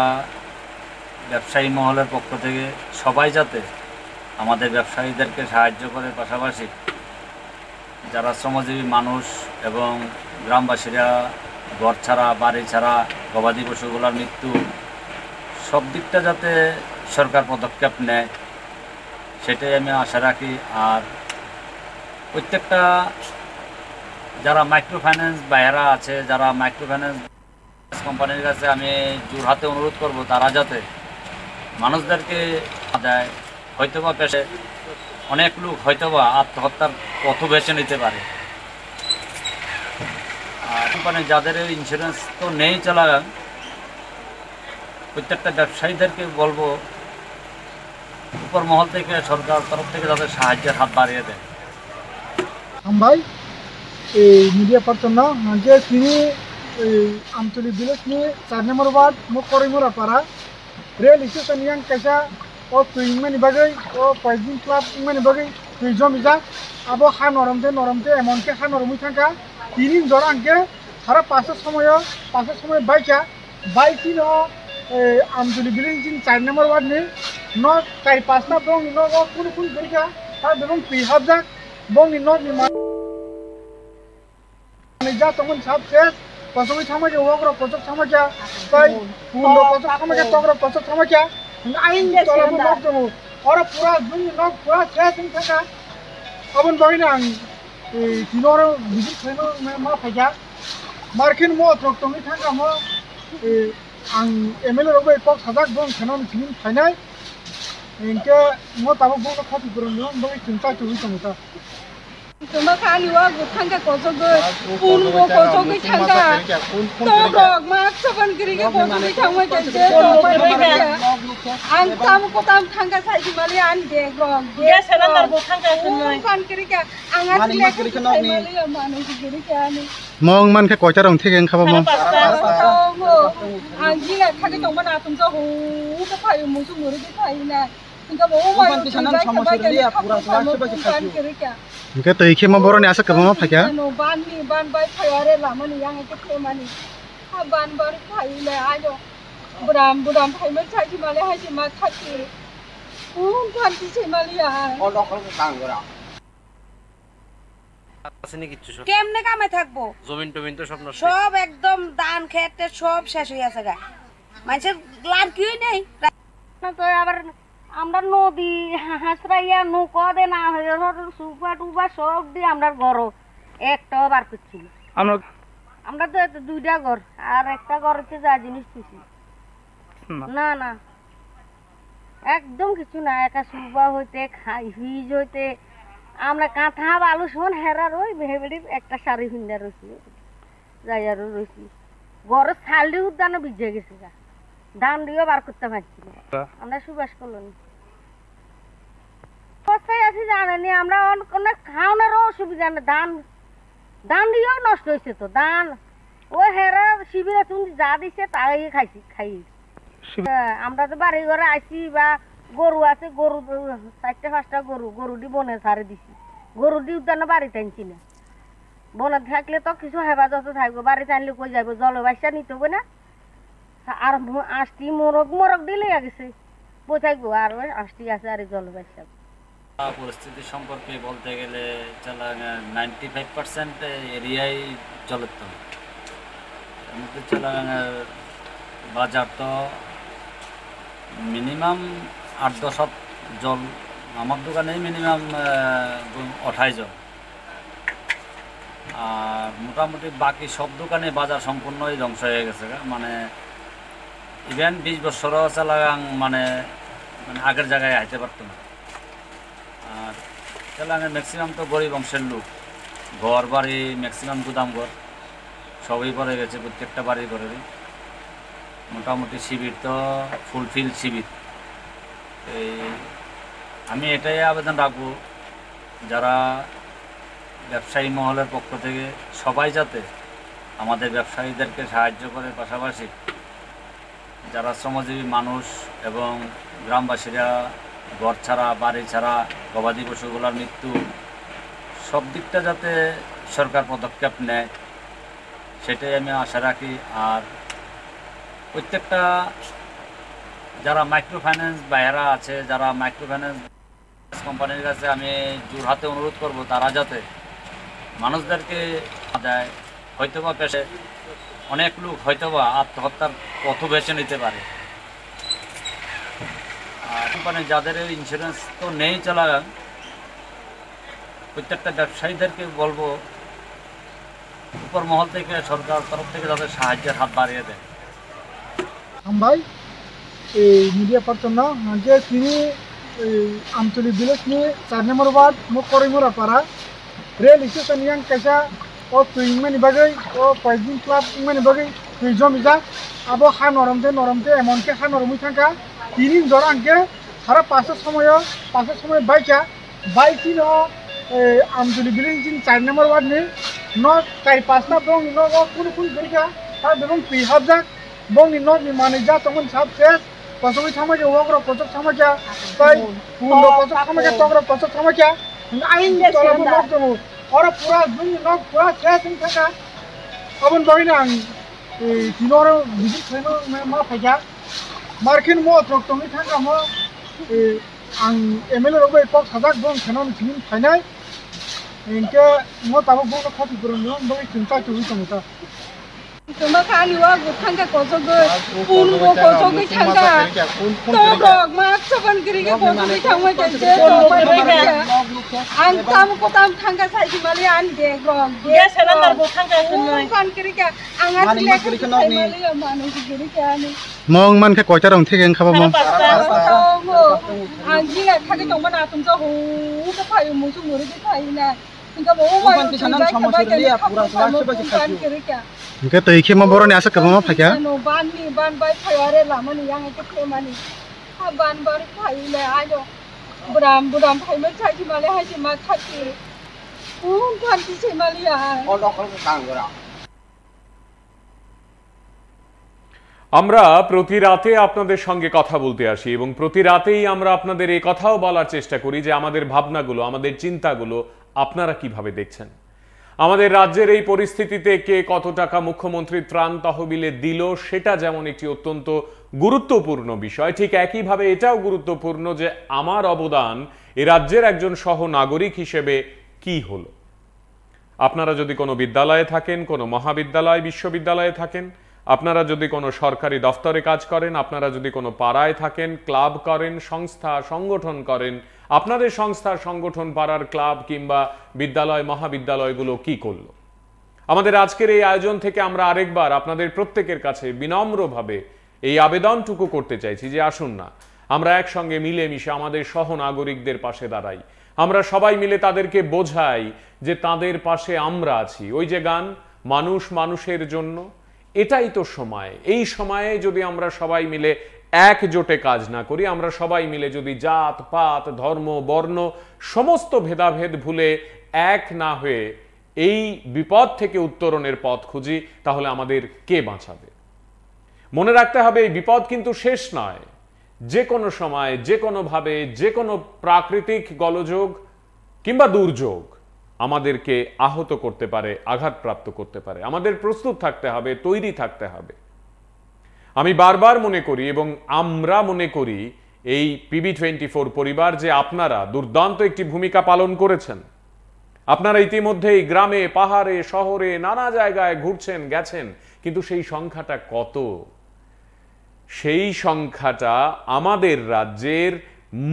[SPEAKER 4] ব্যবসায়ী মহলের পক্ষ থেকে সবাই যাতে আমাদের ব্যবসায়ীদেরকে সাহায্য করে, পাশাপাশি যারা শ্রমজীবী মানুষ এবং গ্রামবাসীরা ঘর ছাড়া, বাড়ি ছাড়া, গবাদি পশুগুলোর মৃত্যু, সব দিকটা যাতে সরকার পদক্ষেপ নেয় সেটাই আমি আশা রাখি। আর প্রত্যেকটা যারা মাইক্রো ফাইন্যান্স বাইরা আছে, যারা মাইক্রো ফাইন্যান্স কোম্পানির কাছে আমি জোরহাতে অনুরোধ করব, তারা যাতে মানুষদেরকে দেয়। হয়তোবা পেশে অনেক লোক হয়তোবা আত্মহত্যার পথ বেছে নিতে পারে। আর কোম্পানি যাদের ইন্স্যুরেন্স তো নেই চালাগান, প্রত্যেকটা ব্যবসায়ীদেরকে বলবো উপর মহল থেকে, সরকার তরফ থেকে যাতে সাহায্যের হাত বাড়িয়ে দেয়।
[SPEAKER 5] ভাই এই মিডিয়া পার্সন না যে তিনি আঞ্চলিক ভিলেজ নিয়ে 4 নম্বর ওয়ার্ড করিমুরা পাড়া রেল স্টেশন ইয়াং কাইসা ও তুইমানি বাগৈ ও পয়জিং ক্লাব ইমানি বাগৈ তুইজম ইজা আবো হা নরমতে এমনকে হা নরমই থাকা তিনি জ্বর আনকে সারা 5-এর সময় বাইকি ন আঞ্চলিক ভিলেজ 4 নম্বর ওয়ার্ড নিয়ে 4-5টা বং কোন করিকা তার এবং তুই হাজার bong ni not ni ma ni ja tomon sab ses pasoi thama je wogro kosok thama ja tai pundo kosok thama ja togro kosok thama ja ain tola bu nok tomo ora pura dun nok pura ses in thaka abon bagi na tinoro visit pheno ma phaja markin mo trok tomi thaka mo ang ml robe kok sajak bong phenon tin phainai इनके मो ताबो बो खति पुरन बो चिंता चुई तमता
[SPEAKER 6] Tuma kani wa guthanga kojogo punmo kojogo thanga to mak saban giri ke kojogo thangwa kaise to parega ang tam ko tam thanga sai mali an de gong ge salandar bo thanga sunoi kan giri ke anga tile giri ke mali manu giri ke ani
[SPEAKER 7] mong man ke koita rong thegen khaba mong
[SPEAKER 6] ang jinga thage tong mana tum jo hu ka phai mu su muri ke phai na inga bo ma kan kisanan samasya dia pura swasta ba kan giri ke
[SPEAKER 7] ke tei khema boroni asa kabama phakya
[SPEAKER 6] no ban bai phayare lamani yang ke khemani ha ban bar phaile ajo budam phai ma chai male ha ji ma khati kan ti se mali ya
[SPEAKER 8] আসেনি কিচ্ছু সব
[SPEAKER 2] কেমনে কামে থাকবো
[SPEAKER 8] জমিন টমিন তো সব নষ্ট
[SPEAKER 2] সব একদম ধান খেতে সব শেষ হয়ে আছে গা মানুষের লাভ কি নেই
[SPEAKER 3] তো আবার আমরা নদী হাঁসরাইয়া নৌকা দে না হয়ে সুপা টুপা সব দিয়ে আমরা ঘর একটাও বার করছি না আমরা তো দুইটা ঘর আর একটা ঘর হচ্ছে যা জিনিস কিছু না না একদম কিছু না একা সুপা হইতে হিজ হইতে আমরা কাঁথা বালু শোন হেরার ওই ভেবেড়ি একটা শাড়ি হিন্দা রয়েছি যাই আরো রয়েছি ঘরের ছালি উদ্যানে ভিজে গেছে গা ধান দিয়েও বার করতে পারছি না আমরা সুবাস করলাম কোথায় আছি জানেনি আমরা অনেক খাওয়ানোরও অসুবিধা না ধান দিয়েও নষ্ট হয়েছে তো ধান ওই হেরা শিবিরে তুমি যা দিছে তাই খাই আমরা তো বাড়ি ঘরে আইছি বা গরু আছে গরু 4-5টা গরু দি বনে ছাড়ে দিছি গরু দি উদ্যানে বাড়িতে আনছি না বনে থাকলে তো কিছু হেফাজত থাকবো বাড়িতে আনলে কই যাবো জলবায়ুটা নিতে হবে না আর আষ্টি মোরগ দিলে গেছে বই থাকবো আর ওই আষ্টি আছে আর জলবায়ু
[SPEAKER 4] পরিস্থিতি সম্পর্কে বলতে গেলে 95% এরিয়াই জলের তলে এর মধ্যে বাজার তো মিনিমাম 8-10 হাত জল আমার দোকানে মিনিমাম 28 জল আর মোটামুটি বাকি সব দোকানে বাজার সম্পূর্ণই ধ্বংস হয়ে গেছে মানে ইভেন 20 বছরও চালাগাং মানে আগের জায়গায় আইতে পারতো না আর চালাগাঙের ম্যাক্সিমাম তো গরিব অংশের লোক ঘর বাড়ি ম্যাক্সিমাম গুদাম ঘর সবই পড়ে গেছে প্রত্যেকটা বাড়ি ঘরেরই মোটামুটি শিবির তো ফুলফিল শিবির এই আমি এটাই আবেদন রাখবো যারা ব্যবসায়ী মহলের পক্ষ থেকে সবাই যাতে আমাদের ব্যবসায়ীদেরকে সাহায্য করে পাশাপাশি যারা শ্রমজীবী মানুষ এবং গ্রামবাসীরা ঘর ছাড়া বাড়ি ছাড়া গবাদি পশুগুলোর মৃত্যু সব দিকটা যাতে সরকার পদক্ষেপ নেয় সেটাই আমি আশা রাখি আর প্রত্যেকটা যারা মাইক্রো ফাইন্যান্স বাইরা আছে যারা মাইক্রো ফাইন্যান্স কোম্পানির কাছে আমি জোর হাতে অনুরোধ করব তারা যাতে মানুষদেরকে দেয় হয়তোবা পেশে অনেক লোক হয়তোবা আত্মহত্যার পথ বেছে নিতে পারে আর কোম্পানি যাদের ইন্স্যুরেন্স তো নেই চালাগান প্রত্যেকটা ব্যবসায়ীদেরকে বলবো উপর মহল থেকে সরকার তরফ থেকে তাদের সাহায্যের হাত বাড়িয়ে দেয়
[SPEAKER 5] ভাই এই মিডিয়া পার্সন না যে তিনি আঞ্চলিক ভিলেজনি 4 নম্বর ওয়ার্ড মকরিমুরা পাড়া রেল স্টেশন ইয়াং কাইসা ও তুইমানি বাগৈ ও পয়জিং ক্লাব ইমানি বাগৈ তুইজম ইজা আবো হা নরমতে এমনকে হা নরমই থাকা তিনি জ্বর আঙ্কে সারা পাঁচের সময় বাইকি ন আঞ্চলিক ভিলেজ 4 নম্বর ওয়ার্ড নি ন 4-5টা বং ন কোন করিকা তার এবং তুই হাবজা bong ni not ni manager tongon sab ses pasoi thama ke wogro kosok thama kya tai pulo kosok thama ke togro kosok thama kya ain tola bo nok to ora pura dun nok pura ses in thaka abon bagi na tinoro visit theno ma phaya markin mo trok tongi thanga mo ang ml ro bai pok sajak bong thenon tin phainai inke mo tabo bong khati gro no bagi chinta chu tongi
[SPEAKER 6] Tuma kani wa guthanga kojogo punmo kojogo thanga to rok mak saban giri ke kojogo thangwa kaise to parega ang tam ko tam thanga sai mali an de gong ge salandar bo thanga sunoi kan giri ke anga tile giri ke mali manu giri ke ani
[SPEAKER 7] mong man ke koita rong thegen khaba mong
[SPEAKER 6] ang jinga thage tong mana tum jo hu ka phai mu su muri ke phai na Enggak mau main pisanan sama Surya pura selasa bagi kasih.
[SPEAKER 7] Enggak tuh iki mau boron asa kebama fakya.
[SPEAKER 6] No ban bai payare lama nih yang itu kemani. Ban baru payu le ayo. Buram payu macam si malah haji macam si. Ban si malia. Oh dokter kangura.
[SPEAKER 1] আমরা প্রতি রাতে আপনাদের সঙ্গে কথা বলতে আসি এবং প্রতি রাতেই আমরা আপনাদের এই কথাও বলার চেষ্টা করি যে আমাদের ভাবনাগুলো, আমাদের চিন্তাগুলো আপনারা কিভাবে দেখছেন। আমাদের রাজ্যের এই পরিস্থিতিতে কে কত টাকা মুখ্যমন্ত্রীর ত্রাণ তহবিলে দিল সেটা যেমন একটি অত্যন্ত গুরুত্বপূর্ণ বিষয়, ঠিক একইভাবে এটাও গুরুত্বপূর্ণ যে আমার অবদান এ রাজ্যের একজন সহনাগরিক হিসেবে কি হলো। আপনারা যদি কোনো বিদ্যালয়ে থাকেন, কোনো মহাবিদ্যালয় বিশ্ববিদ্যালয়ে থাকেন, আপনারা যদি কোনো সরকারি দফতরে কাজ করেন, আপনারা যদি কোনো পাড়ায় থাকেন, ক্লাব করেন, সংস্থা সংগঠন করেন, আপনাদের সংস্থা সংগঠন, পাড়ার ক্লাব কিংবা বিদ্যালয় মহাবিদ্যালয়গুলো কি করলো। আমাদের আজকের এই আয়োজন থেকে আমরা আরেকবার আপনাদের প্রত্যেকের কাছে বিনম্রভাবে এই আবেদনটুকু করতে চাইছি যে আসুন না আমরা একসঙ্গে মিলেমিশে আমাদের সহনাগরিকদের পাশে দাঁড়াই। আমরা সবাই মিলে তাদেরকে বোঝাই যে তাদের পাশে আমরা আছি। ওই যে গান, মানুষ মানুষের জন্য, এটাই তো সময়। এই সময়ে যদি আমরা সবাই মিলে একজোটে কাজ না করি, আমরা সবাই মিলে যদি জাত পাত ধর্ম বর্ণ সমস্ত ভেদাভেদ ভুলে এক না হয়ে এই বিপদ থেকে উত্তরণের পথ খুঁজি, তাহলে আমাদের কে বাঁচাবে। মনে রাখতে হবে এই বিপদ কিন্তু শেষ নয়। যে কোনো সময়, যে কোনোভাবে, যে কোনো প্রাকৃতিক গোলযোগ কিংবা দুর্যোগ আমাদেরকে আহত করতে পারে, আঘাতপ্রাপ্ত করতে পারে। আমাদের প্রস্তুত থাকতে হবে, তৈরি থাকতে হবে। আমি বারবার মনে করি এবং আমরা মনে করি এই PB24 পরিবার যে আপনারা দুর্দান্ত একটি ভূমিকা পালন করেছেন। আপনারা ইতিমধ্যেই গ্রামে পাহাড়ে শহরে নানা জায়গায় ঘুরছেন গেছেন, কিন্তু সেই সংখ্যাটা কত? সেই সংখ্যাটা আমাদের রাজ্যের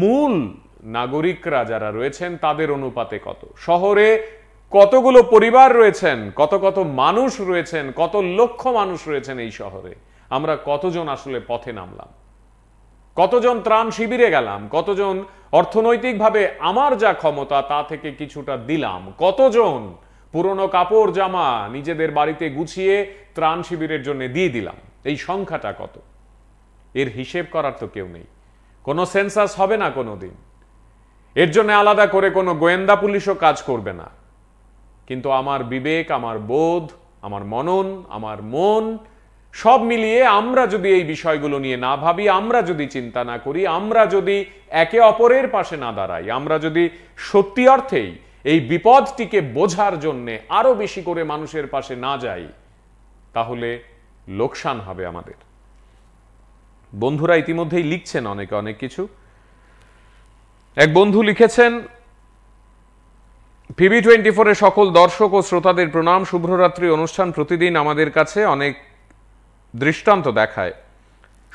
[SPEAKER 1] মূল নাগরিকরা যারা রয়েছেন তাদের অনুপাতে কত? শহরে কতগুলো পরিবার রয়েছেন, কত কত মানুষ রয়েছেন, কত লক্ষ মানুষ রয়েছেন এই শহরে। আমরা কতজন আসলে পথে নামলাম, কতজন ত্রাণ শিবিরে গেলাম, কতজন অর্থনৈতিকভাবে আমার যা ক্ষমতা তা থেকে কিছুটা দিলাম, কতজন পুরনো কাপড় জামা নিজেদের বাড়িতে গুছিয়ে ত্রাণ শিবিরের জন্য দিয়ে দিলাম, এই সংখ্যাটা কত? এর হিসেব করার তো কেউ নেই। কোনো সেন্সাস হবে না কোনোদিন, এর জন্য আলাদা করে কোনো গোয়েন্দা পুলিশও কাজ করবে না। কিন্তু আমার বিবেক, আমার বোধ, আমার মনন, আমার মন সব মিলিয়ে আমরা যদি এই বিষয়গুলো নিয়ে না ভাবি, আমরা যদি চিন্তা না করি, আমরা যদি একে অপরের পাশে না দাঁড়াই, আমরা যদি সত্যি অর্থেই এই বিপদটিকে বোঝার জন্য আরো বেশি করে মানুষের পাশে না যাই, তাহলে লোকসান হবে আমাদের। বন্ধুরা ইতিমধ্যেই লিখছেন অনেকে অনেক কিছু। এক বন্ধু লিখেছেন, PB24 এর সকল দর্শক ও শ্রোতাদের প্রণাম। শুভ্ররাত্রি অনুষ্ঠান প্রতিদিন আমাদের কাছে অনেক দৃষ্টান্ত দেখায়।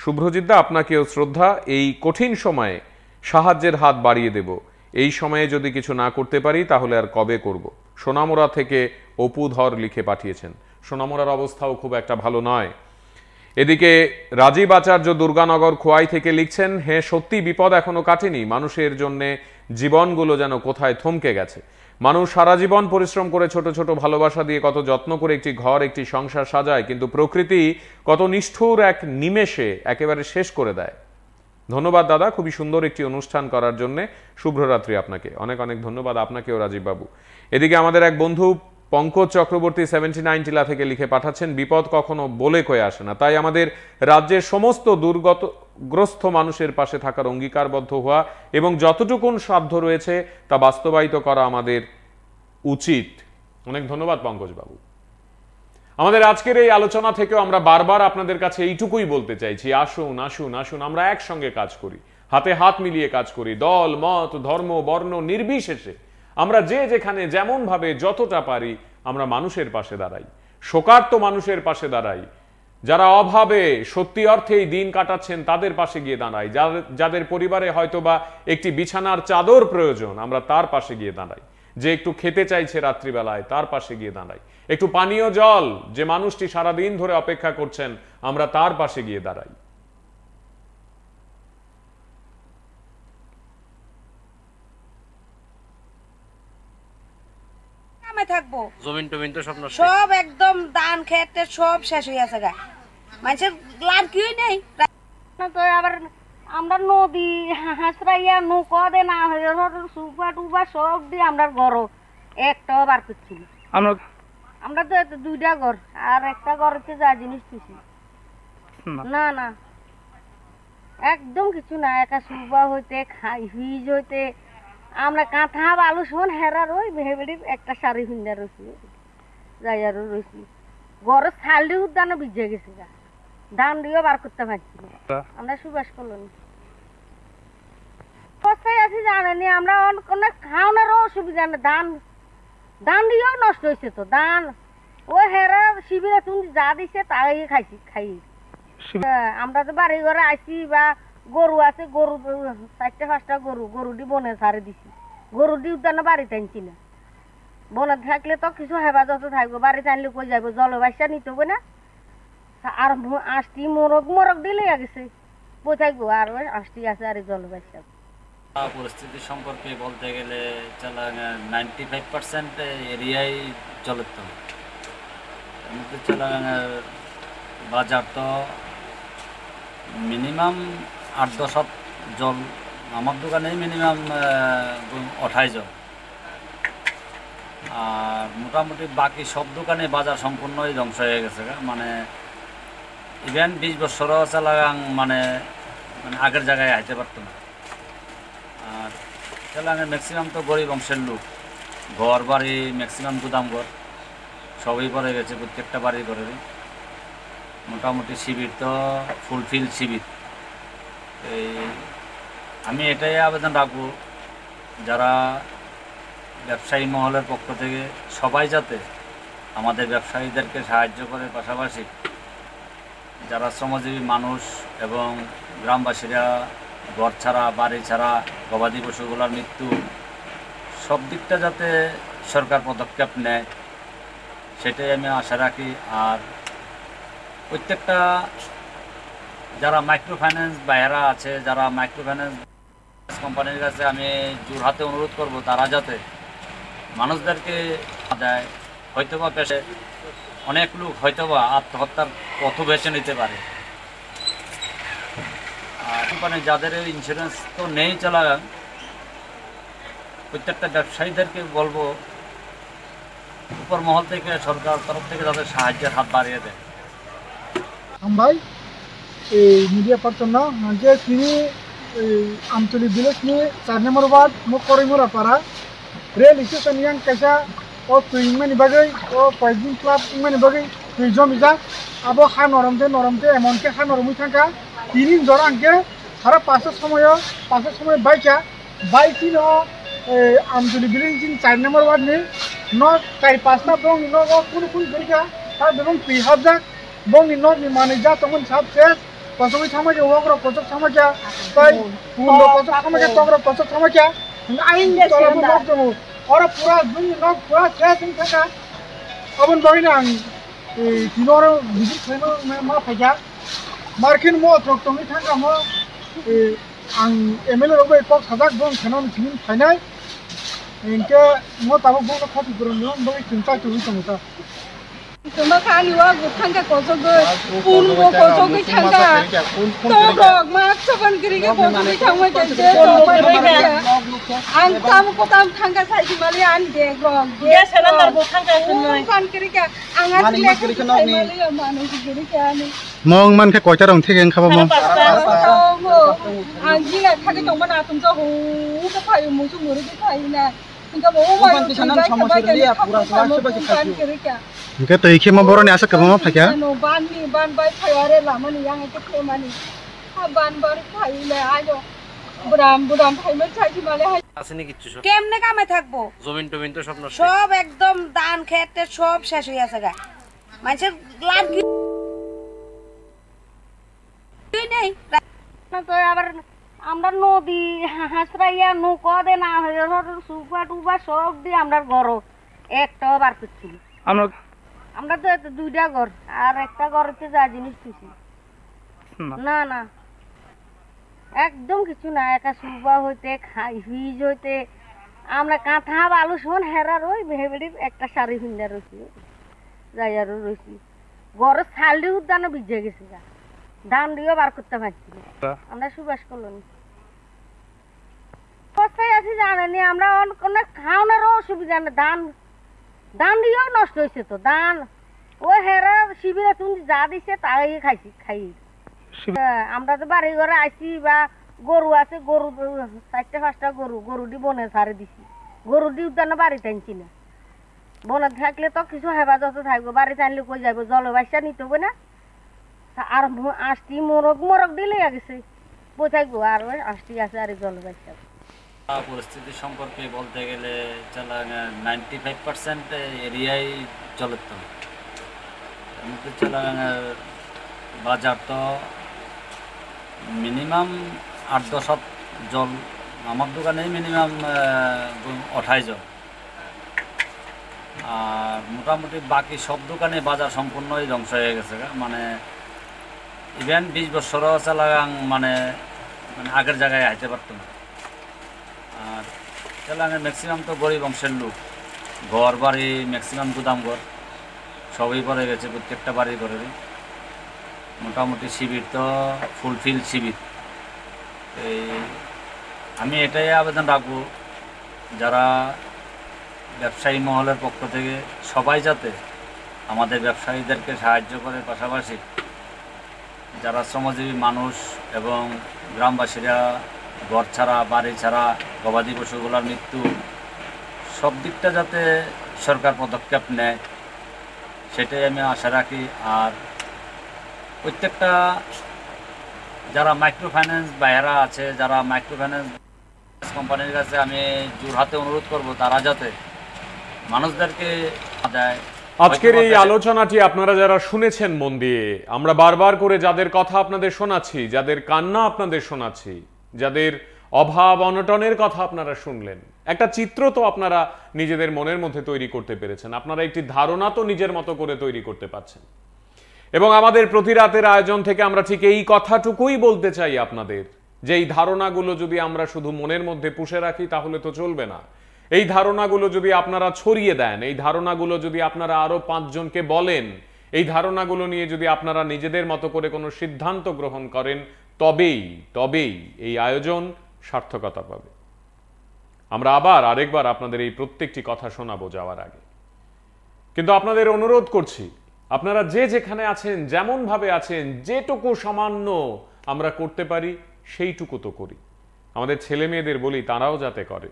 [SPEAKER 1] শুভ্রজিৎদা, আপনাকেও শ্রদ্ধা। এই কঠিন সময়ে সাহায্যের হাত বাড়িয়ে দেব। এই সময়ে যদি কিছু না করতে পারি তাহলে আর কবে করব। সোনামুড়া থেকে অপু ধর লিখে পাঠিয়েছেন। সোনামুড়ার অবস্থাও খুব একটা ভালো নয়। এদিকে রাজীব আচার্য দুর্গানগর খোয়াই থেকে লিখছেন, হ্যাঁ সত্যি বিপদ এখনো কাটেনি। মানুষের জন্য জীবনগুলো যেন কোথায় থমকে গেছে। মানুষ সারা জীবন পরিশ্রম করে ছোট ছোট ভালোবাসা দিয়ে কত যত্ন করে একটি ঘর, একটি সংসার সাজায়, কিন্তু প্রকৃতি কত নিষ্ঠুর এক নিমেষে একেবারে শেষ করে দেয়। ধন্যবাদ দাদা, খুবই সুন্দর একটি অনুষ্ঠান করার জন্য। শুভ্ররাত্রি আপনাকে। অনেক অনেক ধন্যবাদ আপনাকেও রাজীব বাবু। এদিকে আমাদের এক বন্ধু পঙ্কজ চক্রবর্তী 79 টিলা থেকে লিখে পাঠাচ্ছেন, বিপদ কখনো বলে কয়ে আসে না, তাই আমাদের রাজ্যের সমস্ত দুর্গতগ্রস্ত মানুষের পাশে থাকার অঙ্গীকারবদ্ধ হওয়া এবং যতটুকুন সাধ্য রয়েছে তা বাস্তবায়িত করা আমাদের উচিত। অনেক ধন্যবাদ পঙ্কজ বাবু। আমাদের আজকের এই আলোচনা থেকেও আমরা বারবার আপনাদের কাছে এইটুকুই বলতে চাইছি, আসুন আসুন আসুন আমরা একসঙ্গে কাজ করি, হাতে হাত মিলিয়ে কাজ করি, দল মত ধর্ম বর্ণ নির্বিশেষে আমরা যে যেখানে যেমন ভাবে যতটা পারি আমরা মানুষের পাশে দাঁড়াই, শোকার্ত মানুষের পাশে দাঁড়াই, যারা অভাবে সত্যি অর্থেই দিন কাটাচ্ছেন তাদের পাশে গিয়ে দাঁড়াই, যাদের পরিবারে হয়তোবা একটি বিছানার চাদর প্রয়োজন আমরা তার পাশে গিয়ে দাঁড়াই, যে একটু খেতে চাইছে রাত্রিবেলায় তার পাশে গিয়ে দাঁড়াই, একটু পানীয় জল যে মানুষটি সারাদিন ধরে অপেক্ষা করছেন আমরা তার পাশে গিয়ে দাঁড়াই।
[SPEAKER 2] থাকবো?
[SPEAKER 8] জমিন টমিন তো সব নষ্ট।
[SPEAKER 2] সব একদম ধান খেতে সব শেষ হয়ে আছে গা, মানুষের লাভ কিউই নেই।
[SPEAKER 3] তো আবার আমরা নদী হাঁসরাইয়া নৌকা দে না হয়ে সুপা টুপা সব দিয়ে আমরা ঘর একটাও বার করছি না। আমরা তো দুইটা ঘর আর একটা ঘরতে যা জিনিস কিছু না না একদম কিছু না। একা সুপা হইতে খাই হিজ হইতে আমরা কাঁথা বালু শোন হেরার ওই ভেবেড়ি একটা শাড়ি হিন্দা রয়েছি যাই আরো রয়েছি ঘরের ছাল দিয়ে উদ্যানে ভিজে গেছে গা, ধান দিয়েও বার করতে পারছি না। আমরা সুবাস করলাম অবস্থায় আছি জানেনি আমরা অনেক খাওয়ানোরও অসুবিধা নেই। ধান দিয়েও নষ্ট হয়েছে তো ধান ও হেরা শিবিরে তুমি যা দিছে তাই খাই। আমরা তো বাড়ি ঘরে আইছি বা গরু আছে গরু 4-5টা গরু দি বনে ছাড়ে দিছি। গরু দি উদ্যানে বাড়িতে আনছি না, বনে থাকলে তো কিছু হেফাজত থাকবো, বাড়িতে আনলে কই যাবো জলবাসা নিতে হবে না। আর আষ্টি মোরগ দিলে গেছে বই থাকবো আর ওই আষ্টি আছে আর জলবাসা।
[SPEAKER 4] পরিস্থিতি সম্পর্কে বলতে গেলে 95% এরিয়াই জলের তলে। এর মধ্যে চালাঙের বাজার তো মিনিমাম 8-10 হাত জল, আমার দোকানে মিনিমাম 28 জল। আর মোটামুটি বাকি সব দোকানে বাজার সম্পূর্ণই ধ্বংস হয়ে গেছে। মানে ইভেন 20 বছরও চালাগাং মানে আগের জায়গায় আইতে পারতো না। আর চালাঙের ম্যাক্সিমাম তো গরিব অংশের লোক, ঘর বাড়ি ম্যাক্সিমাম গুদাম ঘর সবই পড়ে গেছে প্রত্যেকটা বাড়ি ঘরে। মোটামুটি শিবির তো ফুলফিল শিবির। এই আমি এটাই আবেদন রাখবো যারা ব্যবসায়ী মহলের পক্ষ থেকে সবাই যাতে আমাদের ব্যবসায়ীদেরকে সাহায্য করে, পাশাপাশি যারা শ্রমজীবী মানুষ এবং গ্রামবাসীরা ঘর ছাড়া বাড়ি ছাড়া গবাদি পশুগুলোর মৃত্যু সব দিকটা যাতে সরকার পদক্ষেপ নেয় সেটাই আমি আশা রাখি। আর প্রত্যেকটা যারা মাইক্রো ফাইন্যান্স বাইরা আছে, যারা মাইক্রো ফাইন্যান্স কোম্পানির কাছে আমি জোরহাতে অনুরোধ করব তারা যাতে মানুষদেরকে দেয়। হয়তোবা পেশে অনেক লোক হয়তোবা আত্মহত্যার পথ বেছে নিতে পারে। আর কোম্পানি যাদের ইন্স্যুরেন্স তো নেই চলা, প্রত্যেকটা ব্যবসায়ীদেরকে বলবো উপর মহল থেকে সরকার তরফ থেকে তাদের সাহায্যের হাত বাড়িয়ে দেয়।
[SPEAKER 5] ভাই এই মিডিয়া পার্সন না যে তিনি Amtali village ni 4 number word করিমুরা পাড়া rail station yang kaisa o tuingmani bagai o poison club ingmani bagai tuijon bija abo ha noromte emonke ha noromui thangka tinin jor angke সারা 5 সময় বাইকি no Amtali village in 4 number ward ni no kai 5 na bong no kun berika ta bong pihajak bong ni no ni manija tomon sab ses pasoi thamaje ogro kocok thamaja tai pundo kocok thamaja togro kocok thamaja ain tolabu nok jomo ora pura dun nok pura ses in thaka abon boina ang tinoro visit pheno ma phaja markin mo trok tomi thanga mo ang ml robe kok sajak bong phenon tin phainai inke mo tabo bong ko khati puron no boi tinta tu tonta
[SPEAKER 6] তোমার খালিওয়া গুথাঙ্গা কজগৈ পুনমো কজগৈ থাঙ্গা তরক মাক সবন গরিগে কজগৈ থাঙ্গা কেছে তরক আং তাম কোতাম থাঙ্গা সাইদি মালি আন দে গ্রং দে সেলান্দার গুথাঙ্গা শুনই কান গরিগে আঙা সিলে গরিগে মালি মানুষ গরিগে আনি
[SPEAKER 7] mong man ke koita rong thegen khaba mong
[SPEAKER 6] ang jinga thage tongba na tumja ho ko phayu musu muri ke phaina inga bo wa pisanan samasya dia pura swasya basi kan geriga
[SPEAKER 7] ke to ikhe ma boroni asa ka ma phakya
[SPEAKER 6] no ban bai phayare lamani yang ke themani ha ban bar phaile ajo বুড়াম ভাইমে চাইছি মানে
[SPEAKER 8] আসেনি কিচ্ছু সব
[SPEAKER 2] কেমনে কামে থাকবো?
[SPEAKER 8] জমিন টমিন তো সব নষ্ট।
[SPEAKER 2] সব একদম ধান খেতে সব শেষ হয়ে আছে গা, মানুষের লাভ কিউই নেই।
[SPEAKER 3] তো আবার আমরা নদী হাঁসরাইয়া নৌকা দে না হয়ে সুপা টুপা সব দিয়ে আমরা ঘর একটাও বার করছি না। আমরা তো দুইটা ঘর আর একটা ঘরতে যা জিনিস কিছু না না একদম কিছু না। একা সুপা হইতে খাই হিজ হইতে আমরা কাঁথা বালু শোন হেরার ওই ভেবেড়ির একটা শাড়ি হিন্দা রয়েছি যাই আরো রয়েছি গরম ছাল উদ্যানও ভিজে গেছে গা ধান দিয়েও বার করতে পারছি না আমরা সুবাস করলাম কোথায় আছি জানেনি আমরা কোনো খাওয়ানোরও অসুবিধা নেই ধান দিয়েও নষ্ট হয়েছে তো ধান ওই হেরা শিবিরে তুমি যা দিছে তাই খাই আমরা তো বাড়ি ঘরে আইছি বা গরু আছে গরু 4-5টা গরু দি বনে ছাড়ে দিছি গরু দি উদ্যানে বাড়িতে আনছি না বনে থাকলে তো কিছু হেফাজত থাকবো বাড়িতে আনলে কই যাবো জলবায়ুটা নিতে হবে না আর আষ্টি মোরগ দিলে গেছে বোঝাইবো আর ওই আষ্টি আছে আর জলবায়ুটা
[SPEAKER 4] পরিস্থিতি সম্পর্কে বলতে গেলে 95% এরিয়াই জলের তলে এর মধ্যে বাজার তো মিনিমাম 8-10 হাত জল আমার দোকানে মিনিমাম 28 জল আর মোটামুটি বাকি সব দোকানে বাজার সম্পূর্ণই ধ্বংস হয়ে গেছে মানে ইভেন 20 বছরও চালাগাং মানে আগের জায়গায় আইতে পারতো না আর চালাগাঙের ম্যাক্সিমাম তো গরিব অংশের লোক ঘর বাড়ি ম্যাক্সিমাম গুদাম ঘর সবই পড়ে গেছে প্রত্যেকটা বাড়ি ঘরেরই মোটামুটি শিবির তো ফুলফিল শিবির এই আমি এটাই আবেদন রাখবো যারা ব্যবসায়ী মহলের পক্ষ থেকে সবাই যাতে আমাদের ব্যবসায়ীদেরকে সাহায্য করে পাশাপাশি যারা শ্রমজীবী মানুষ এবং গ্রামবাসীরা ঘর ছাড়া বাড়ি ছাড়া গবাদি পশুগুলোর মৃত্যু সব দিকটা যাতে সরকার পদক্ষেপ নেয় সেটাই আমি আশা রাখি আর প্রত্যেকটা যারা মাইক্রো ফাইন্যান্স বাইরা আছে যারা মাইক্রো ফাইন্যান্স কোম্পানির কাছে আমি জোরহাতে অনুরোধ করব তারা যাতে মানুষদেরকে দেয়
[SPEAKER 1] আজকের এই আলোচনাটি আপনারা যারা শুনেছেন মন দিয়ে আমরা বারবার করে যাদের কথা আপনাদের শোনাচ্ছি যাদের কান্না আপনাদের শোনাচ্ছি যাদের অভাব অনটনের কথা আপনারা শুনলেন একটা চিত্র তো আপনারা নিজেদের মনের মধ্যে তৈরি করতে পেরেছেন আপনারা একটি ধারণা তো নিজের মতো করে তৈরি করতে পারছেন এবং আমাদের প্রতি রাতের আয়োজন থেকে আমরা ঠিক এই কথাটুকুই বলতে চাই আপনাদের যে এই ধারণাগুলো যদি আমরা শুধু মনের মধ্যে পুষে রাখি তাহলে তো চলবে না এই ধারণাগুলো যদি আপনারা ছড়িয়ে দেন এই ধারণাগুলো যদি আপনারা আরো 5 জনকে বলেন এই ধারণাগুলো নিয়ে যদি আপনারা নিজেদের মতো করে কোনো সিদ্ধান্ত গ্রহণ করেন তবেই এই আয়োজন সার্থকতা পাবে আমরা আরেকবার আপনাদের এই প্রত্যেকটি কথা শোনাবো যাওয়ার আগে কিন্তু আপনাদের অনুরোধ করছি আপনারা যে যেখানে আছেন যেমন ভাবে আছেন যেটুকু সামান্য আমরা করতে পারি সেইটুকু তো করি আমাদের ছেলে মেয়েদের বলি তারাও যাতে করে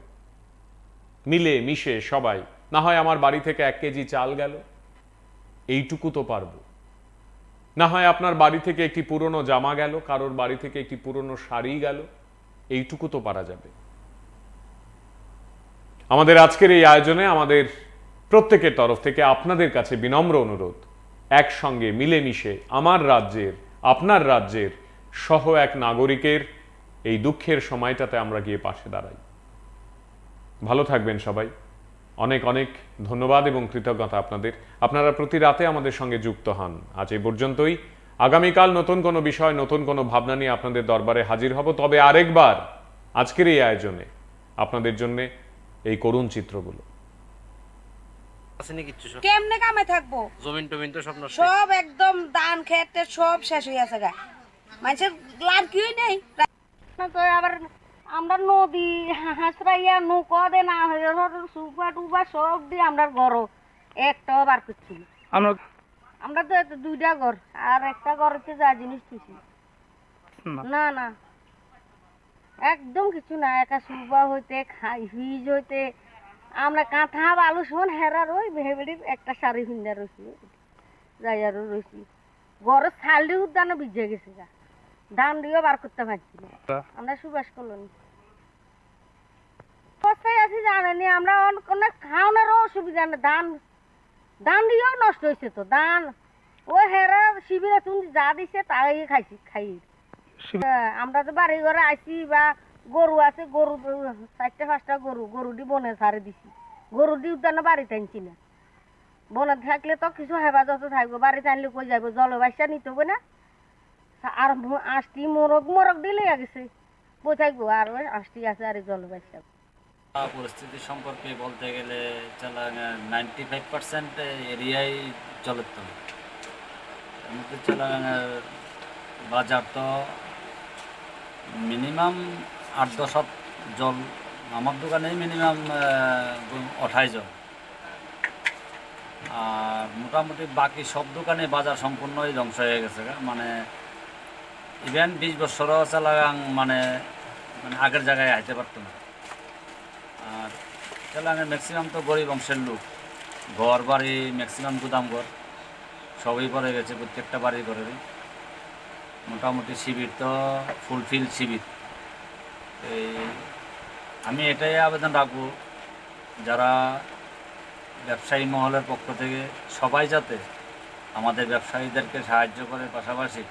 [SPEAKER 1] মিলে মিশে সবাই না হয় আমার বাড়ি থেকে 1 কেজি চাল গেল এইটুকু তো পারবো না হয় আপনার বাড়ি থেকে একটি পুরনো জামা গেল কারোর বাড়ি থেকে একটি পুরনো শাড়ি গেল এইটুকু তো পারা যাবে আমাদের আজকের এই আয়োজনে আমাদের প্রত্যেকের তরফ থেকে আপনাদের কাছে বিনম্র অনুরোধ একসঙ্গে মিলেমিশে আমার রাজ্যের আপনার রাজ্যের সহ এক নাগরিকের এই দুঃখের সময়টাতে আমরা গিয়ে পাশে দাঁড়াই ভালো থাকবেন সবাই অনেক অনেক ধন্যবাদ এবং কৃতজ্ঞতা আপনাদের আপনারা প্রতি রাতে আমাদের সঙ্গে যুক্ত হন আজ এই পর্যন্তই আগামীকাল নতুন কোনো বিষয় নতুন কোনো ভাবনা নিয়ে আপনাদের দরবারে হাজির হব তবে আরেকবার আজকের এই আয়োজনে আপনাদের জন্য এই করুণ চিত্রগুলো
[SPEAKER 2] কেমনে কামে থাকবো
[SPEAKER 8] জমিন টমিন তো সব নষ্ট
[SPEAKER 2] সব একদম ধান খেতে সব শেষ হয়ে আছে গা মানুষের লাভ কি নেই
[SPEAKER 3] তো আবার আমরা নদী হাঁসরাইয়া নৌকা দে না হয়ে সুপা টুপা সব দিয়ে আমরা ঘর একটাও বার করছি আমরা তো 2টা ঘর আর একটা ঘরেতে যা জিনিস কিছু না একদম কিছু না একা সুপা হইতে হিজ হইতে আমরা কাঁথা বালু শোন হেরার ওই ভেবেড়ির একটা শাড়ি হিন্দা রয়েছি যাই আরো রয়েছি ঘরের ছাল উদ্যানও ভিজে গেছে গা ধান দিয়েও বার করতে পারছি না আমরা সুবাস করলাম কোথায় আছি জানেনি আমরা কোনো খাওয়ানোরও অসুবিধা নেই ধান দিয়েও নষ্ট হয়েছে তো ধান ওই হেরা শিবিরে তুমি যা দিছে তাই খাই আমরা তো বাড়ি ঘরে আইছি বা গরু আছে গরু 4-5টা গরু দি বনে ছাড়ে দিছি গরু দি উদ্যানে বাড়িতে আনছি না বনে থাকলে তো কিছু হেফাজত থাকবো বাড়িতে আনলে কই যাবো জলবায়ুটা নিতে হবে না আর আষ্টি মোরগ দিলে গেছে বোঝাইবো আর ওই আষ্টি আছে আর জলবায়ু
[SPEAKER 4] পরিস্থিতি সম্পর্কে বলতে গেলে 95% এরিয়াই জলের তলে। এর মধ্যে চালাঙ্গার বাজার তো মিনিমাম 8-10 হাত জল, আমার দোকানে মিনিমাম 28 জল। আর মোটামুটি বাকি সব দোকানে বাজার সম্পূর্ণই ধ্বংস হয়ে গেছে। মানে ইভেন 20 বছরও চালাগাং মানে আগের জায়গায় আইতে পারতো না। আর চালাগাঙের ম্যাক্সিমাম তো গরিব অংশের লোক, ঘর বাড়ি ম্যাক্সিমাম গুদাম ঘর সবই পড়ে গেছে, প্রত্যেকটা বাড়ি ঘরেরই। মোটামুটি শিবির তো ফুলফিল শিবির। আমি এটাই আবেদন রাখবো, যারা ব্যবসায়ী মহলের পক্ষ থেকে সবাই যাতে আমাদের ব্যবসায়ীদেরকে সাহায্য করে, পাশাপাশি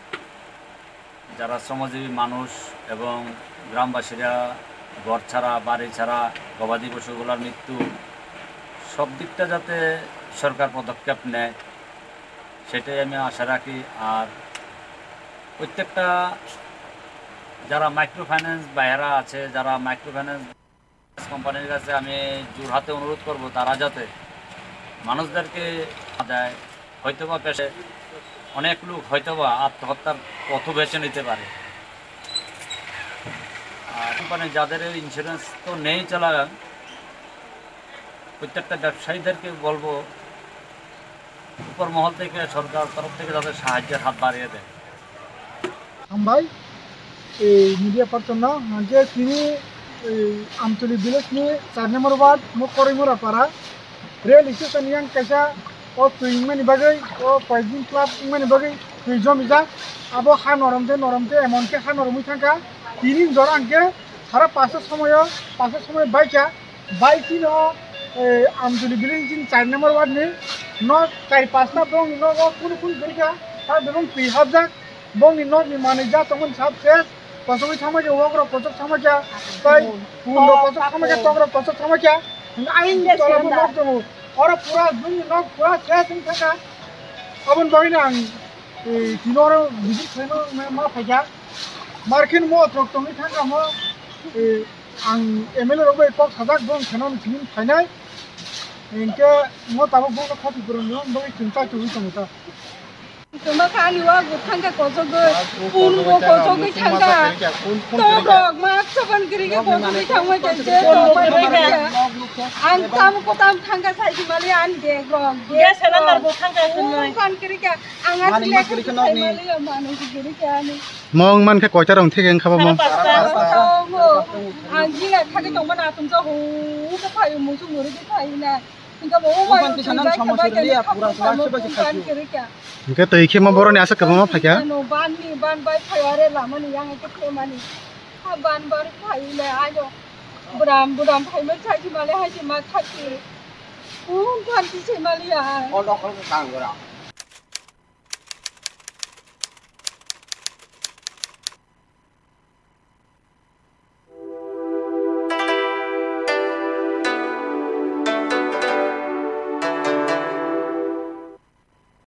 [SPEAKER 4] যারা শ্রমজীবী মানুষ এবং গ্রামবাসীরা ঘর ছাড়া, বাড়ি ছাড়া, গবাদি পশুগুলোর মৃত্যু, সব দিকটা যাতে সরকার পদক্ষেপ নেয় সেটাই আমি আশা রাখি। আর প্রত্যেকটা যারা মাইক্রো ফাইন্যান্স ভাইয়েরা আছে, যারা মাইক্রো ফাইন্যান্স কোম্পানির কাছে আমি জোরহাতে অনুরোধ করব, তারা যাতে মানুষদেরকে দেয়। হয়তোবা পেশে অনেক লোক হয়তোবা আত্মহত্যার পথ বেছে নিতে পারে। আর কোম্পানি যাদের ইন্স্যুরেন্স তো নেই চালাগান, প্রত্যেকটা ব্যবসায়ীদেরকে বলবো উপর মহল থেকে, সরকার তরফ থেকে তাদের সাহায্যের হাত বাড়িয়ে দেয়।
[SPEAKER 5] ভাই এই মিডিয়া পার্সন না যে তিনি আমতলি ভিলেজनि 4 নম্বর ওয়ার্ড করিমুরা পাড়া rail station yang kaisa o tuingmani bagai o poison club ingmani bagai tuijom ija abo ha noromte emonke ha noromui thangka tinin jor angke sara 5 সময় বাইকino Amtali ভিলেজनि 4 number ward ni no 4-5 ta bong no kun gerika ta bong pihajak bong ni no ni manija tongon sab ses pasoi thamaja ogro project thamaja tai puno project thamaja togro project thamaja ain tola bo noktongo ora pura dun nok pura ses thaka abon bagina ang tinoro visit pheno ma phaja markin mo troktongi thanga mo ang MLA robai kok sajak bong khenon tin phainai inke mo tabo bong no khati puron no boi cinta chui tongta
[SPEAKER 6] Tuma khani wa guthanga kojogai punmo kojogai thanga torok mak saban girige kojogai thangma kaise ang tam thanga saiki mali an degrong gas cylinder bo thanga kan girige anga sile mali manu girige ani
[SPEAKER 7] mong man khe koita rong thegen khaba mong
[SPEAKER 6] ang jinga thagi tongma na tumja hu ka phayu musu muri ki phaina inga bo ma
[SPEAKER 7] Ke tei ma boroni asa ka ma phakya
[SPEAKER 6] no ban bai phayare lamani yang ke themani ha ban bar phaile ajo budam phaime chai male ha ma thaki kan ti mali ya